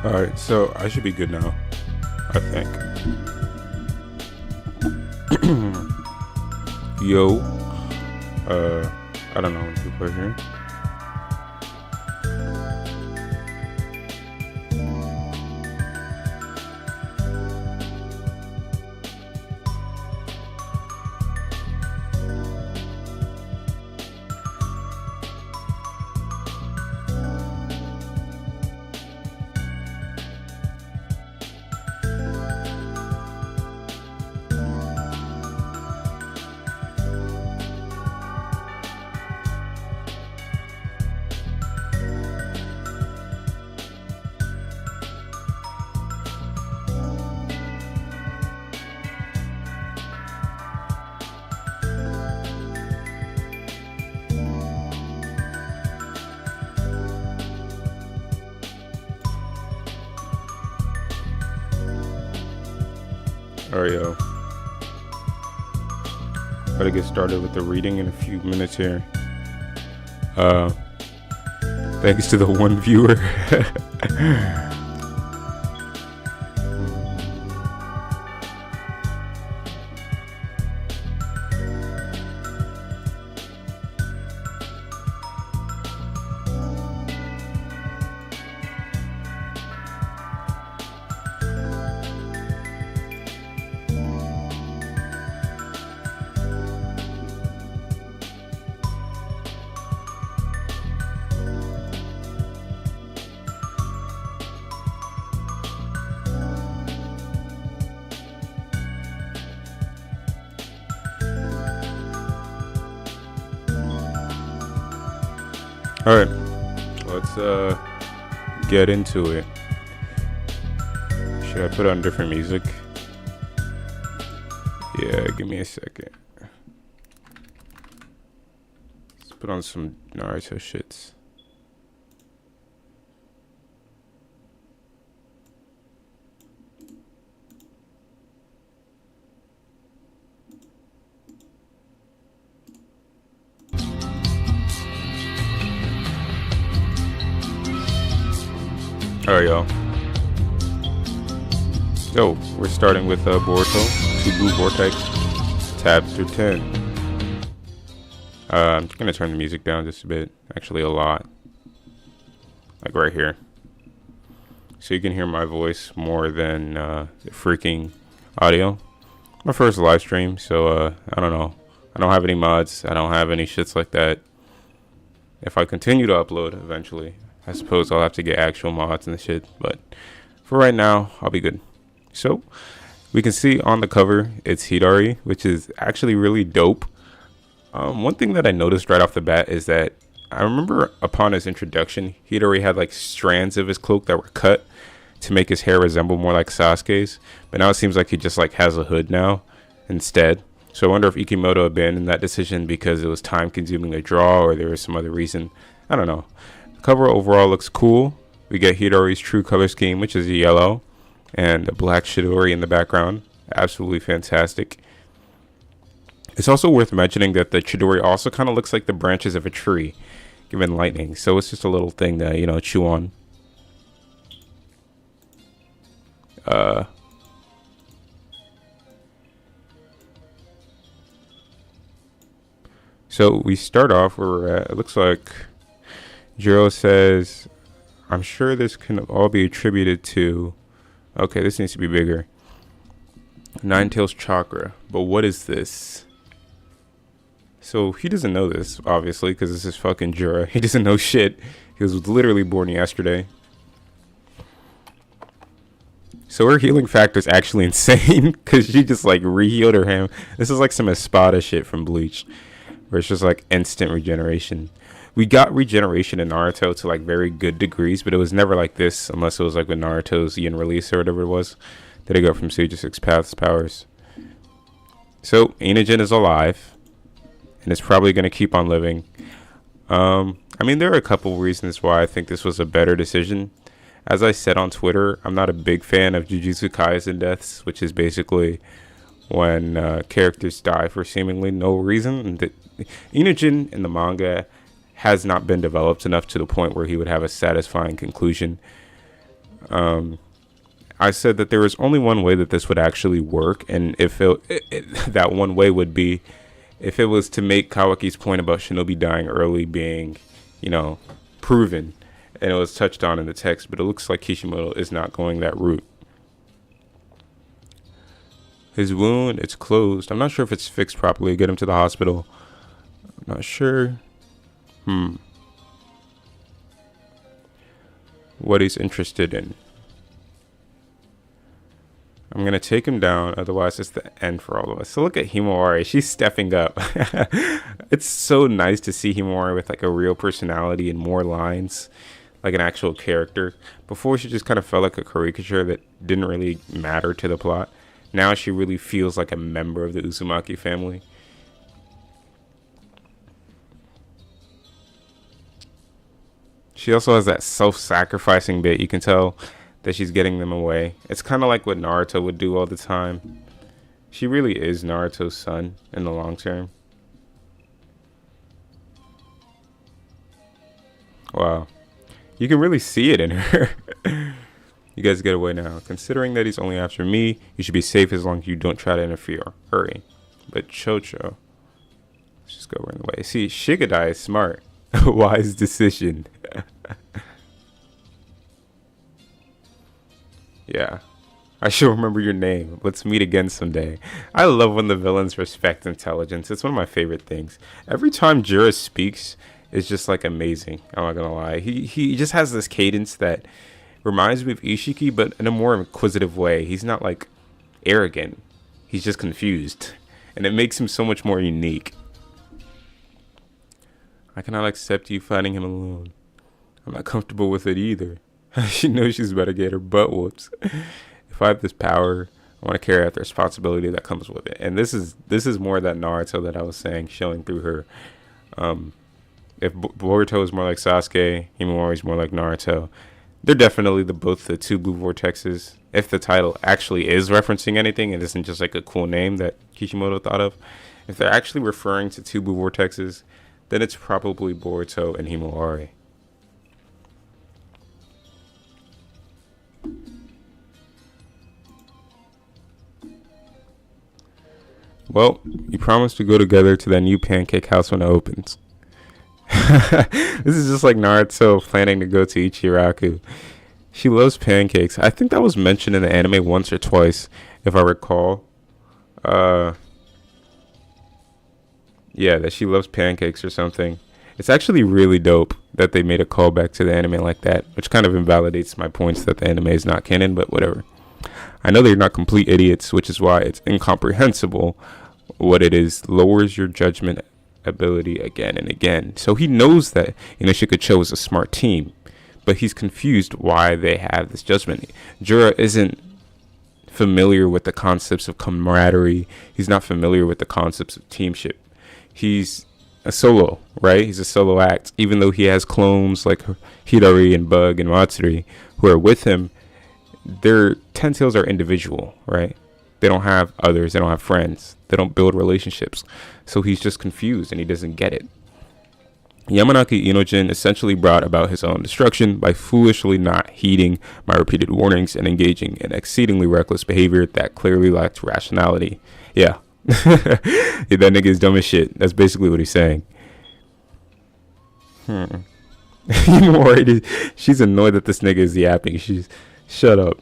Alright, so I should be good now, I think. Yo, I don't know when people are here. Alright, yo. Gotta get started with the reading in a few minutes here. Thanks to the one viewer. Alright, let's get into it. Should I put on different music? Yeah, give me a second. Let's put on some Naruto shits. Alright, y'all. So, we're starting with Boruto, Blue Vortex, Chapter 10. I'm just gonna turn the music down just a bit, actually a lot. Like right here. So you can hear my voice more than the freaking audio. My first live stream, so I don't know. I don't have any mods, I don't have any shits like that. If I continue to upload eventually, I suppose I'll have to get actual mods and shit, but for right now, I'll be good. So, we can see on the cover, it's Hidari, which is actually really dope. One thing that I noticed right off the bat is that I remember upon his introduction, Hidari had like strands of his cloak that were cut to make his hair resemble more like Sasuke's, but now it seems like he just like has a hood now instead. So I wonder if Ikimoto abandoned that decision because it was time consuming to draw or there was some other reason. I don't know. Cover overall looks cool. We get Hidari's true color scheme, which is a yellow, and a black Chidori in the background. Absolutely fantastic. It's also worth mentioning that the Chidori also kind of looks like the branches of a tree, given lightning. So it's just a little thing to, you know, chew on. So we start off where we're at. It looks like JURA says, I'm sure this can all be attributed to, okay, this needs to be bigger. Nine Tails Chakra, but what is this? So he doesn't know this, obviously, because this is fucking JURA. He doesn't know shit. He was literally born yesterday. So her healing factor is actually insane, because she just like re-healed her hand. This is like some Espada shit from Bleach, where it's just like instant regeneration. We got regeneration in Naruto to like very good degrees, but it was never like this unless it was like with Naruto's Yin release or whatever it was that I got from Sage 6 Paths powers. So Inogen is alive and it's probably going to keep on living. I mean, there are a couple reasons why I think this was a better decision. As I said on Twitter, I'm not a big fan of Jujutsu Kaisen deaths, which is basically when characters die for seemingly no reason. Inogen in the manga has not been developed enough to the point where he would have a satisfying conclusion. I said that there was only one way that this would actually work, and if that one way would be if it was to make Kawaki's point about Shinobi dying early being, proven, and it was touched on in the text, but it looks like Kishimoto is not going that route. His wound, it's closed. I'm not sure if it's fixed properly. Get him to the hospital. I'm not sure. What he's interested in. I'm going to take him down. Otherwise, it's the end for all of us. So look at Himawari. She's stepping up. It's so nice to see Himawari with like a real personality and more lines. Like an actual character. Before, she just kind of felt like a caricature that didn't really matter to the plot. Now she really feels like a member of the Uzumaki family. She also has that self-sacrificing bit. You can tell that she's getting them away. It's kind of like what Naruto would do all the time. She really is Naruto's son in the long term. Wow. You can really see it in her. You guys get away now. Considering that he's only after me, you should be safe as long as you don't try to interfere. Hurry. But Chocho. Let's just go run away. See, Shigadai is smart. Wise decision. Yeah. I should remember your name. Let's meet again someday. I love when the villains respect intelligence. It's one of my favorite things. Every time JURA speaks, it's just like amazing. I'm not gonna lie. He just has this cadence that reminds me of Ishiki, but in a more inquisitive way. He's not like arrogant. He's just confused. And it makes him so much more unique. I cannot accept you fighting him alone. I'm not comfortable with it either. She knows she's about to get her butt whoops. If I have this power, I want to carry out the responsibility that comes with it. And this is more that Naruto that I was saying, showing through her. If Boruto is more like Sasuke, Himawari is more like Naruto. They're definitely both the two blue vortexes. If the title actually is referencing anything, it isn't just like a cool name that Kishimoto thought of. If they're actually referring to two blue vortexes, then it's probably Boruto and Himawari. Well, you promised to go together to that new pancake house when it opens. This is just like Naruto planning to go to Ichiraku. She loves pancakes. I think that was mentioned in the anime once or twice, if I recall. Yeah, that she loves pancakes or something. It's actually really dope that they made a callback to the anime like that, which kind of invalidates my points that the anime is not canon, but whatever. I know they're not complete idiots, which is why it's incomprehensible what it is. Lowers your judgment ability again and again. So he knows that Inoshika-cho is a smart team, but he's confused why they have this judgment. JURA isn't familiar with the concepts of camaraderie. He's not familiar with the concepts of teamship. He's a solo, right? He's a solo act, even though he has clones like Hidari and Bug and Matsuri who are with him. Their 10 tails are individual, right? They don't have others. They don't have friends. They don't build relationships. So he's just confused and he doesn't get it. Yamanaki Inojin essentially brought about his own destruction by foolishly not heeding my repeated warnings and engaging in exceedingly reckless behavior that clearly lacked rationality. Yeah. Yeah, that nigga is dumb as shit. That's basically what he's saying. She's annoyed that this nigga is yapping. She's shut up.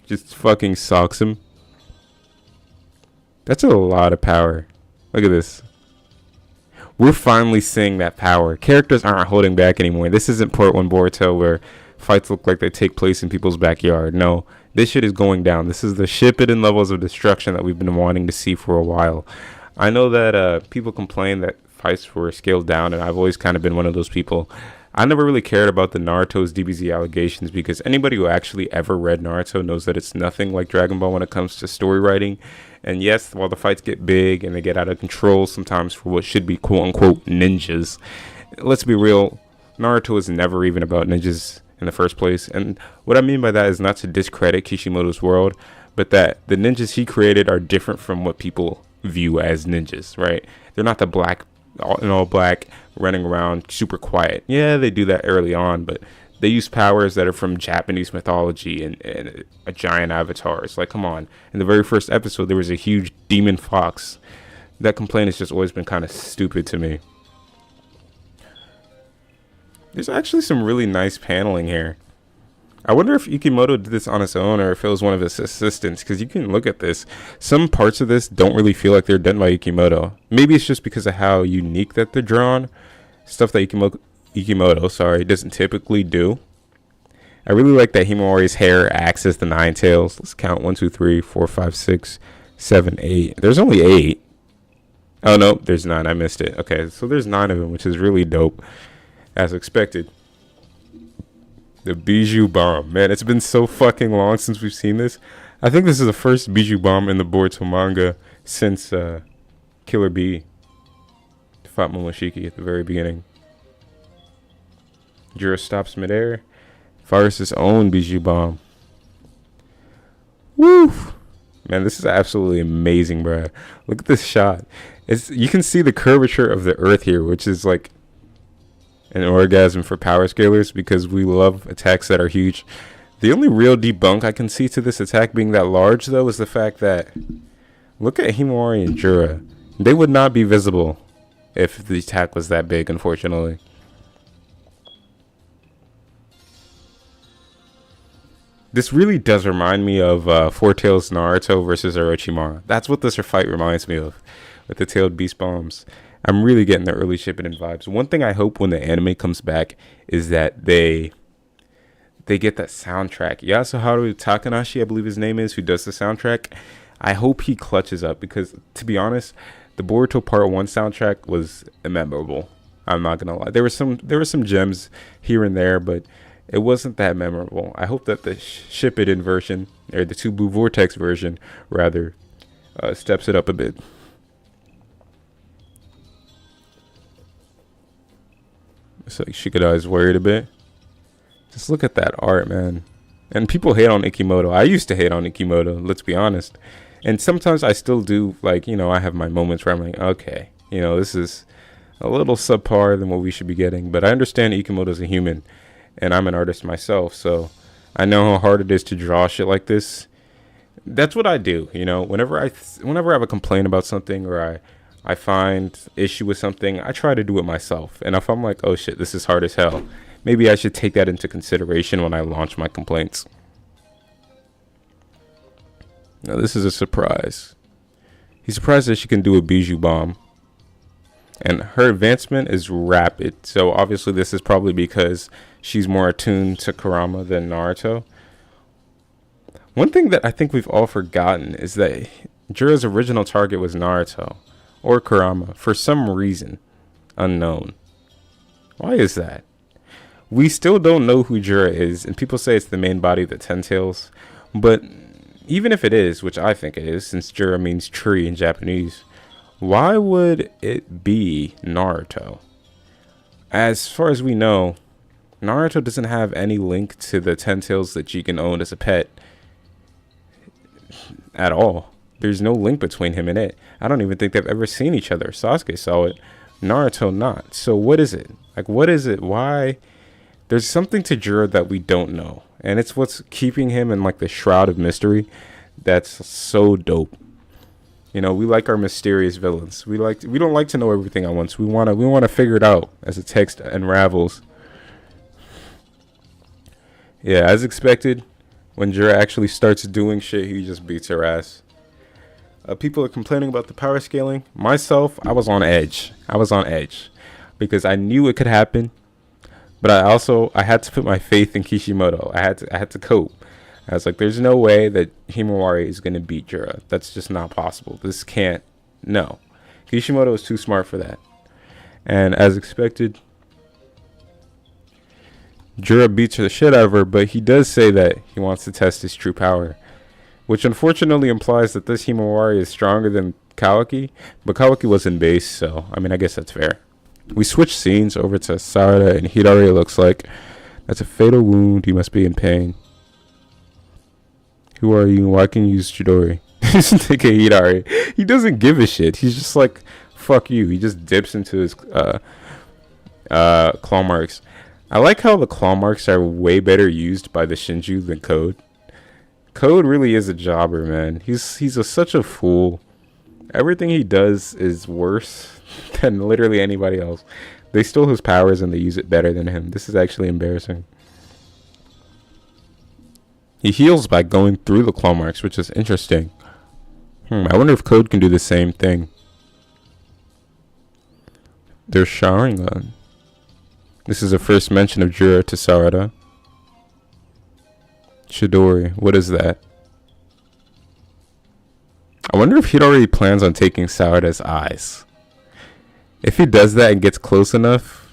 Just fucking socks him. That's a lot of power. Look at this. We're finally seeing that power. Characters aren't holding back anymore. This isn't Part 1 Boruto where fights look like they take place in people's backyard. No, this shit is going down. This is the Shippuden levels of destruction that we've been wanting to see for a while. I know that people complain that fights were scaled down, and I've always kind of been one of those people. I never really cared about the Naruto's DBZ allegations because anybody who actually ever read Naruto knows that it's nothing like Dragon Ball when it comes to story writing. And yes, while the fights get big and they get out of control sometimes for what should be quote-unquote ninjas, let's be real, Naruto is never even about ninjas in the first place. And what I mean by that is not to discredit Kishimoto's world, but that the ninjas he created are different from what people view as ninjas, right? They're not the all black running around super quiet. Yeah, they do that early on, but They use powers that are from Japanese mythology and a giant avatar. It's like, come on. In the very first episode, there was a huge demon fox. That complaint has just always been kind of stupid to me. There's actually some really nice paneling here. I wonder if Ikimoto did this on his own or if it was one of his assistants, because you can look at this. Some parts of this don't really feel like they're done by Ikimoto. Maybe it's just because of how unique that they're drawn. Stuff that Ikimoto doesn't typically do. I really like that Himawari's hair acts as the 9 tails. Let's count 1, 2, 3, 4, 5, 6, 7, 8. There's only 8. Oh no, there's 9. I missed it. Okay, so there's 9 of them, which is really dope, as expected. The Bijou Bomb. Man, it's been so fucking long since we've seen this. I think this is the first Bijou Bomb in the Boruto manga since Killer Bee fought Momoshiki at the very beginning. Jura stops midair, fires his own Bijou Bomb. Woo! Man, this is absolutely amazing, bro. Look at this shot. You can see the curvature of the earth here, which is like an orgasm for power scalers because we love attacks that are huge. The only real debunk I can see to this attack being that large, though, is the fact that look at Himawari and Jura. They would not be visible if the attack was that big, unfortunately. This really does remind me of Four Tails Naruto versus Orochimaru. That's what this fight reminds me of, with the tailed beast bombs. I'm really getting the early Shippuden vibes. One thing I hope when the anime comes back is that they get that soundtrack. Yasuharu Takanashi, I believe his name is, who does the soundtrack. I hope he clutches up because, to be honest, the Boruto Part 1 soundtrack was memorable. I'm not gonna lie. There were some gems here and there, but it wasn't that memorable. I hope that the Shippuden version, or the 2 Blue Vortex version, rather, steps it up a bit. It's like Shikada is worried a bit. Just look at that art, man. And people hate on Ikimoto. I used to hate on Ikimoto, let's be honest. And sometimes I still do, like, I have my moments where I'm like, okay, this is a little subpar than what we should be getting. But I understand Ikimoto's a human, and I'm an artist myself, so I know how hard it is to draw shit like this. That's what I do, Whenever I have a complaint about something or I find issue with something, I try to do it myself. And if I'm like, oh shit, this is hard as hell, maybe I should take that into consideration when I launch my complaints. Now this is a surprise. He's surprised that she can do a Bijou Bomb. And her advancement is rapid. So obviously this is probably because she's more attuned to Kurama than Naruto. One thing that I think we've all forgotten is that Jura's original target was Naruto or Kurama for some reason unknown. Why is that? We still don't know who Jura is, and people say it's the main body of the Ten Tails. But even if it is, which I think it is, since Jura means tree in Japanese, why would it be Naruto? As far as we know, Naruto doesn't have any link to the Ten Tails that Jigen owned as a pet at all. There's no link between him and it. I don't even think they've ever seen each other. Sasuke saw it, Naruto not. So what is it? Like, what is it? Why? There's something to Jura that we don't know. And it's what's keeping him in like the shroud of mystery that's so dope. We like our mysterious villains. We don't like to know everything at once. We want to figure it out as the text unravels. Yeah, as expected, when Jura actually starts doing shit, he just beats her ass. People are complaining about the power scaling. Myself, I was on edge. Because I knew it could happen, but I had to put my faith in Kishimoto. I had to cope. I was like, there's no way that Himawari is going to beat Jura. That's just not possible. This can't. No. Kishimoto is too smart for that. And as expected, Jura beats the shit out of her, but he does say that he wants to test his true power, which unfortunately implies that this Himawari is stronger than Kawaki, but Kawaki was in base, so, I guess that's fair. We switch scenes over to Sarada and Hidari, it looks like. That's a fatal wound. He must be in pain. Who are you? Why can you use Chidori? Take a Hidari. He doesn't give a shit. He's just like, fuck you. He just dips into his claw marks. I like how the claw marks are way better used by the Shinju than Code. Code really is a jobber, man. Such a fool. Everything he does is worse than literally anybody else. They stole his powers and they use it better than him. This is actually embarrassing. He heals by going through the claw marks, which is interesting. I wonder if Code can do the same thing. They're Sharingan. This is the first mention of Jura to Sarada. Chidori, what is that? I wonder if Hidori plans on taking Sarada's eyes. If he does that and gets close enough...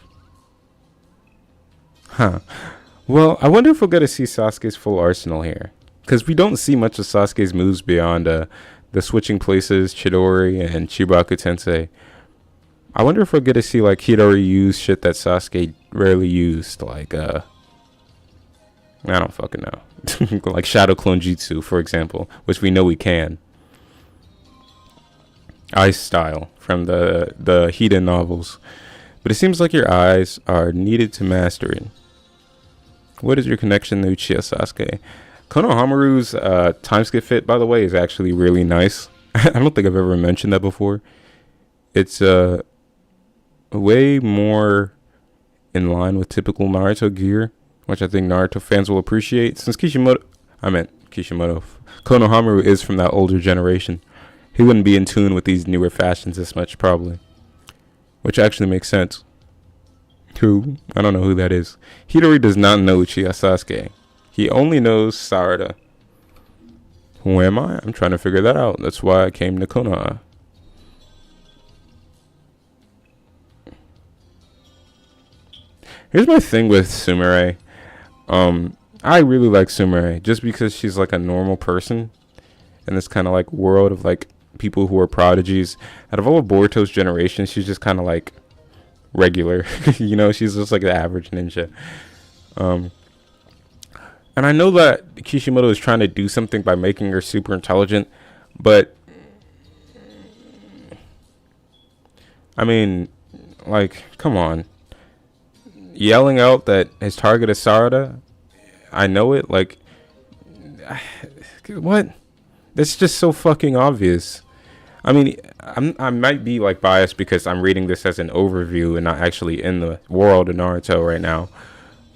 Well, I wonder if we'll get to see Sasuke's full arsenal here. Because we don't see much of Sasuke's moves beyond the switching places, Chidori, and Chibaku Tensei. I wonder if we'll get to see like Hidori use shit that Sasuke rarely used. Like, I don't fucking know. Like Shadow Clone Jutsu, for example, which we know he can. Ice style from the Hiden novels. But it seems like your eyes are needed to master it. What is your connection to Uchiha Sasuke? Konohamaru's time skip fit, by the way, is actually really nice. I don't think I've ever mentioned that before. It's way more in line with typical Naruto gear, which I think Naruto fans will appreciate. Since Konohamaru is from that older generation, he wouldn't be in tune with these newer fashions as much, probably. Which actually makes sense. Who? I don't know who that is. Hidori does not know Uchiha Sasuke. He only knows Sarada. Who am I? I'm trying to figure that out. That's why I came to Konoha. Here's my thing with Sumire. I really like Sumire just because she's like a normal person in this kind of like world of like people who are prodigies. Out of all of Boruto's generation, she's just kind of like regular. You know, she's just like the average ninja. And I know that Kishimoto is trying to do something by making her super intelligent, but I mean, like, come on. Yelling out that his target is Sarada, I know it, like, what? That's just so fucking obvious. I mean, I might be like biased because I'm reading this as an overview and not actually in the world of Naruto right now.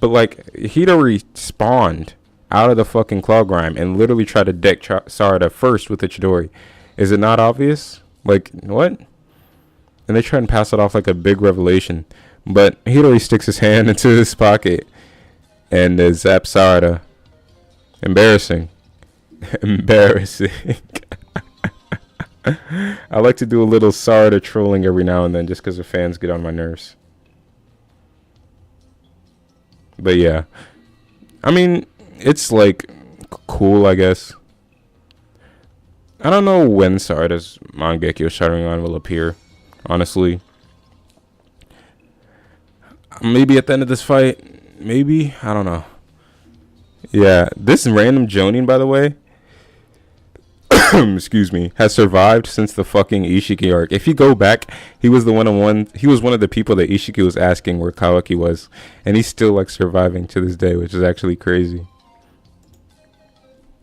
But like, Hidori spawned out of the fucking claw grime and literally tried to deck Sarada first with the Chidori. Is it not obvious? Like, what? And they try and pass it off like a big revelation. But Hidori sticks his hand into his pocket and zaps Sarada. Embarrassing. Embarrassing. I like to do a little Sarada trolling every now and then just because the fans get on my nerves. But yeah. I mean, it's like cool, I guess. I don't know when Sarada's Mangekyo Sharingan will appear, honestly. Maybe at the end of this fight. Maybe. I don't know. Yeah. This random Jonin, by the way, excuse me, has survived since the fucking Ishiki arc. If you go back, he was one of the people that Ishiki was asking where Kawaki was. And he's still like surviving to this day, which is actually crazy.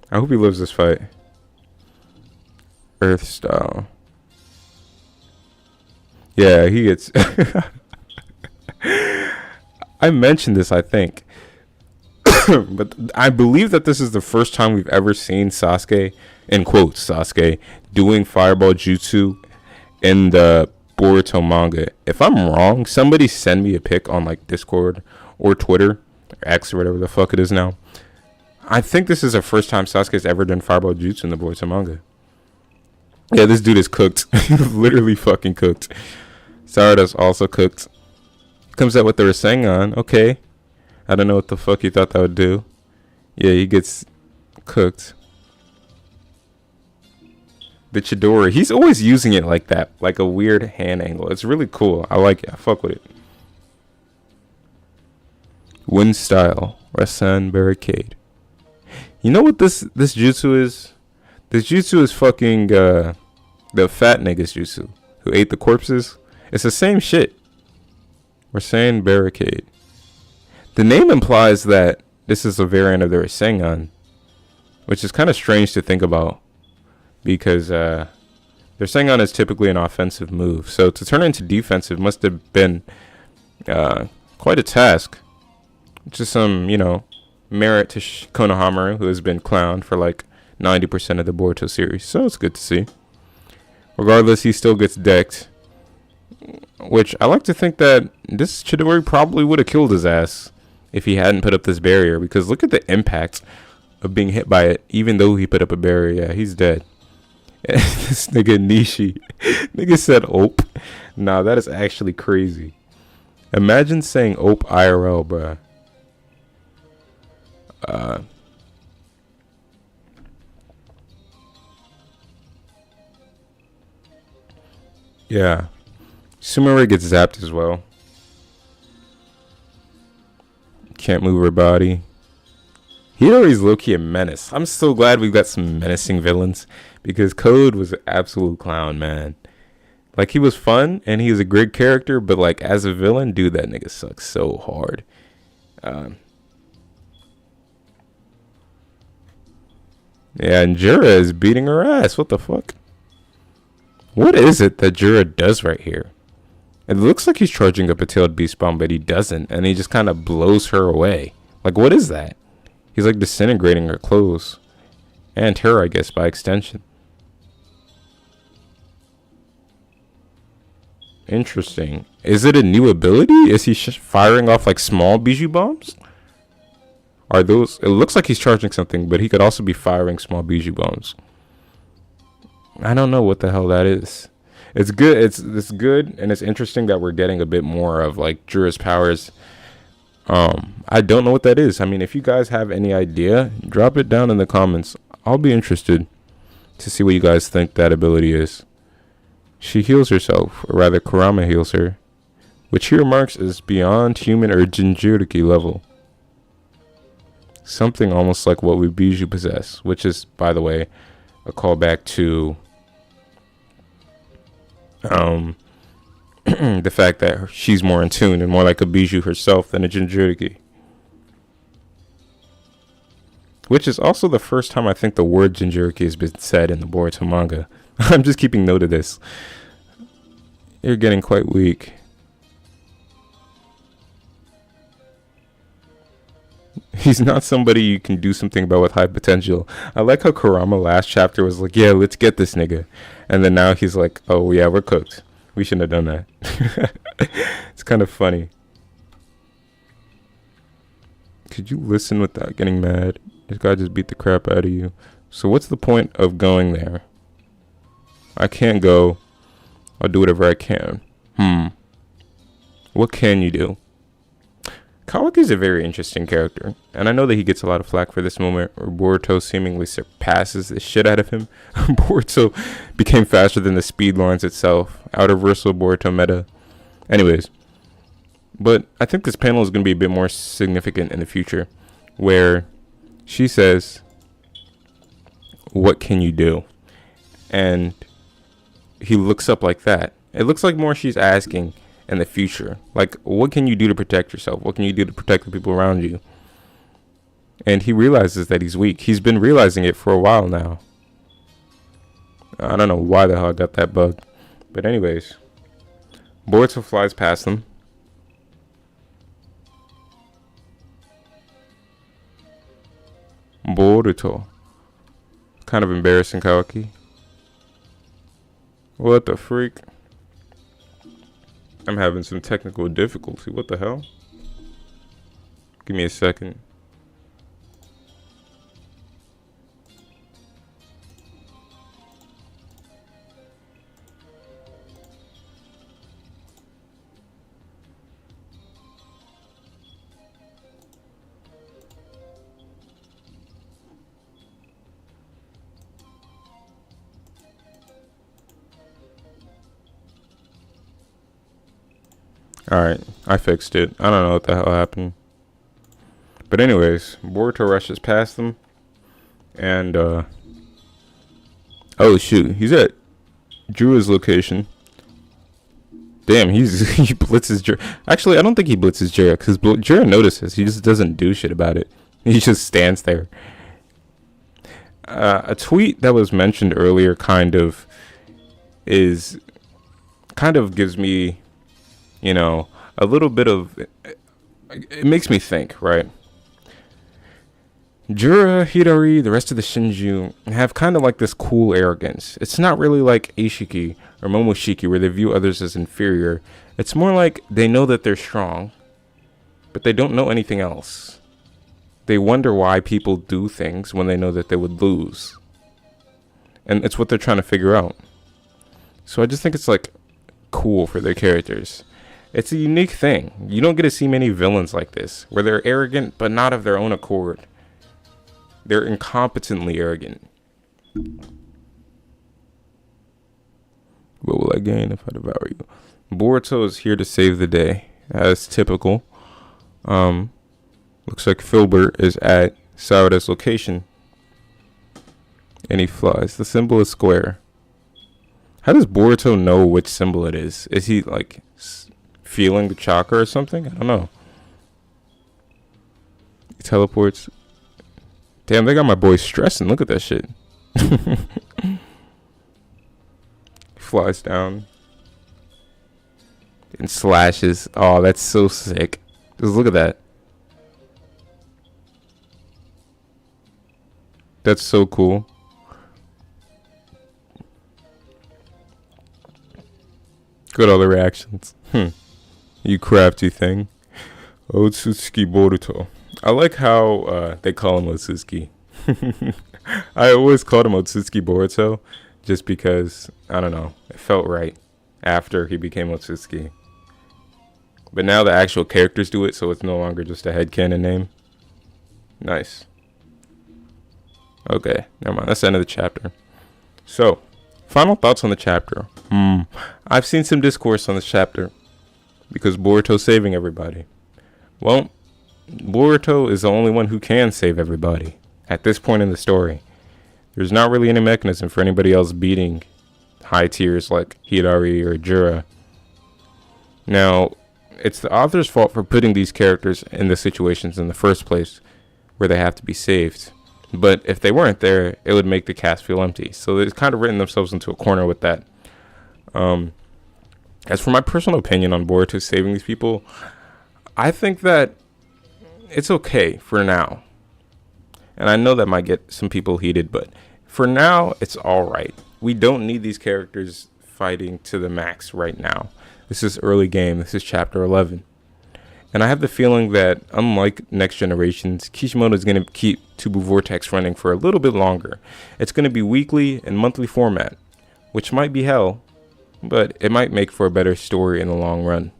I hope he lives this fight. Earth style. Yeah, he gets... I mentioned this, I think. But I believe that this is the first time we've ever seen Sasuke, in quotes, Sasuke, doing fireball jutsu in the Boruto manga. If I'm wrong, somebody send me a pic on like Discord or Twitter, or X or whatever the fuck it is now. I think this is the first time Sasuke's ever done fireball jutsu in the Boruto manga. Yeah, this dude is cooked. Literally fucking cooked. Sarada's also cooked. Comes out with the Rasengan. Okay. I don't know what the fuck you thought that would do. Yeah, he gets cooked. The Chidori. He's always using it like that. Like a weird hand angle. It's really cool. I like it. I fuck with it. Wind style. Rasen barricade. You know what this jutsu is? This jutsu is fucking the fat niggas jutsu. Who ate the corpses. It's the same shit. Rasen barricade. The name implies that this is a variant of their Rasengan, which is kind of strange to think about because their Rasengan is typically an offensive move. So to turn it into defensive must have been quite a task. Just some, merit to Konohamaru, who has been clowned for like 90% of the Boruto series. So it's good to see. Regardless, he still gets decked. Which I like to think that this Chidori probably would have killed his ass if he hadn't put up this barrier. Because look at the impact of being hit by it, even though he put up a barrier. Yeah, he's dead. This nigga Nishi. Nigga said Ope. Nah, that is actually crazy. Imagine saying Ope IRL, bruh. Yeah. Sumire gets zapped as well. Can't move her body. Hidori's low-key a menace. I'm so glad we've got some menacing villains. Because Code was an absolute clown, man. Like, he was fun, and he was a great character. But, like, as a villain, dude, that nigga sucks so hard. Yeah, and Jura is beating her ass. What the fuck? What is it that Jura does right here? It looks like he's charging up a tailed beast bomb, but he doesn't. And he just kind of blows her away. Like, what is that? He's like disintegrating her clothes. And her, I guess, by extension. Interesting. Is it a new ability? Is he firing off like small bijou bombs? Are those... It looks like he's charging something, but he could also be firing small bijou bombs. I don't know what the hell that is. It's good. It's good, and it's interesting that we're getting a bit more of like Jura's powers. I don't know what that is. I mean, if you guys have any idea, drop it down in the comments. I'll be interested to see what you guys think that ability is. She heals herself, or rather Kurama heals her, which he remarks is beyond human or Jinchuriki level. Something almost like what we Bijou possess, which is, by the way, a callback to the fact that she's more in tune and more like a Bijou herself than a Jinchuriki. Which is also the first time I think the word Jinchuriki has been said in the Boruto manga. I'm just keeping note of this. You're getting quite weak. He's not somebody you can do something about with high potential. I like how Kurama last chapter was like, yeah, let's get this nigga. And then now he's like, oh yeah, we're cooked. We shouldn't have done that. It's kind of funny. Could you listen without getting mad? This guy just beat the crap out of you. So what's the point of going there? I can't go. I'll do whatever I can. What can you do? Kawaki's a very interesting character, and I know that he gets a lot of flack for this moment where Boruto seemingly surpasses the shit out of him. Boruto became faster than the speed lines itself. Out-reversal Boruto meta. Anyways, but I think this panel is going to be a bit more significant in the future, where she says, what can you do? And he looks up like that. It looks like more she's asking in the future, like, what can you do to protect yourself? What can you do to protect the people around you? And he realizes that he's weak. He's been realizing it for a while now. I don't know why the hell I got that bug, but anyways, Boruto flies past them. Boruto, kind of embarrassing, Kawaki. What the freak? I'm having some technical difficulty. What the hell? Give me a second. Alright, I fixed it. I don't know what the hell happened. But anyways, Boruto rushes past them. And, oh shoot, he's at Jura's location. Damn, he blitzes JURA. Actually, I don't think he blitzes JURA, because JURA notices. He just doesn't do shit about it. He just stands there. A tweet that was mentioned earlier kind of gives me, you know, a little bit of, it makes me think, right? JURA, Hidari, the rest of the Shinju have kind of like this cool arrogance. It's not really like Ishiki or Momoshiki where they view others as inferior. It's more like they know that they're strong, but they don't know anything else. They wonder why people do things when they know that they would lose. And it's what they're trying to figure out. So I just think it's like cool for their characters. It's a unique thing. You don't get to see many villains like this, where they're arrogant but not of their own accord. They're incompetently arrogant. What will I gain if I devour you? Boruto is here to save the day, as typical. Looks like Filbert is at Saurada's location. And he flies. The symbol is square. How does Boruto know which symbol it is? Is he like feeling the chakra or something? I don't know. He teleports. Damn, they got my boy stressing. Look at that shit. Flies down. And slashes. Oh, that's so sick. Just look at that. That's so cool. Good, all the reactions. You crafty thing. Otsutsuki Boruto. I like how they call him Otsutsuki. I always called him Otsutsuki Boruto just because, I don't know, it felt right after he became Otsutsuki. But now the actual characters do it, so it's no longer just a headcanon name. Nice. Okay, never mind. That's the end of the chapter. So, final thoughts on the chapter. I've seen some discourse on this chapter because Boruto's saving everybody. Well, Boruto is the only one who can save everybody at this point in the story. There's not really any mechanism for anybody else beating high tiers like Hidari or JURA. Now, it's the author's fault for putting these characters in the situations in the first place where they have to be saved. But if they weren't there, it would make the cast feel empty. So they've kind of written themselves into a corner with that. As for my personal opinion on Boruto saving these people, I think that it's okay for now. And I know that might get some people heated, but for now, it's alright. We don't need these characters fighting to the max right now. This is early game. This is chapter 11. And I have the feeling that, unlike Next Generations, Kishimoto is going to keep Tubu Vortex running for a little bit longer. It's going to be weekly and monthly format, which might be hell, but it might make for a better story in the long run.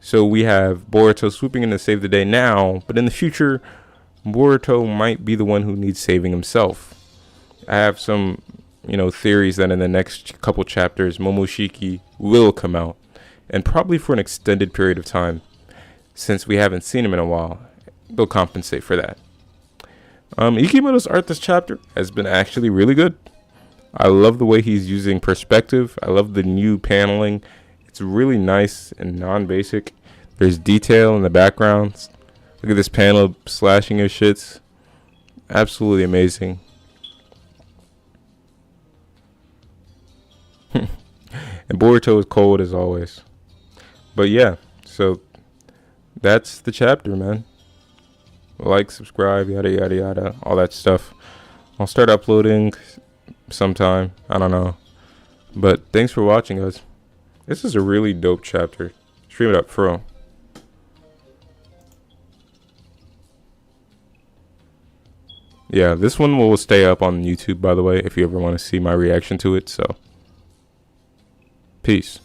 So we have Boruto swooping in to save the day now, but in the future, Boruto might be the one who needs saving himself. I have some, theories that in the next couple chapters, Momoshiki will come out, and probably for an extended period of time. Since we haven't seen him in a while, they'll compensate for that. Ikimoto's art this chapter has been actually really good. I love the way he's using perspective. I love the new paneling. It's really nice and non-basic. There's detail in the backgrounds. Look at this panel slashing his shits. Absolutely amazing. And Boruto is cold as always. But yeah, so that's the chapter, man. Like, subscribe, yada, yada, yada, all that stuff. I'll start uploading sometime. I don't know. But thanks for watching, guys. This is a really dope chapter. Stream it up, for real. Yeah, this one will stay up on YouTube, by the way, if you ever want to see my reaction to it. So, peace.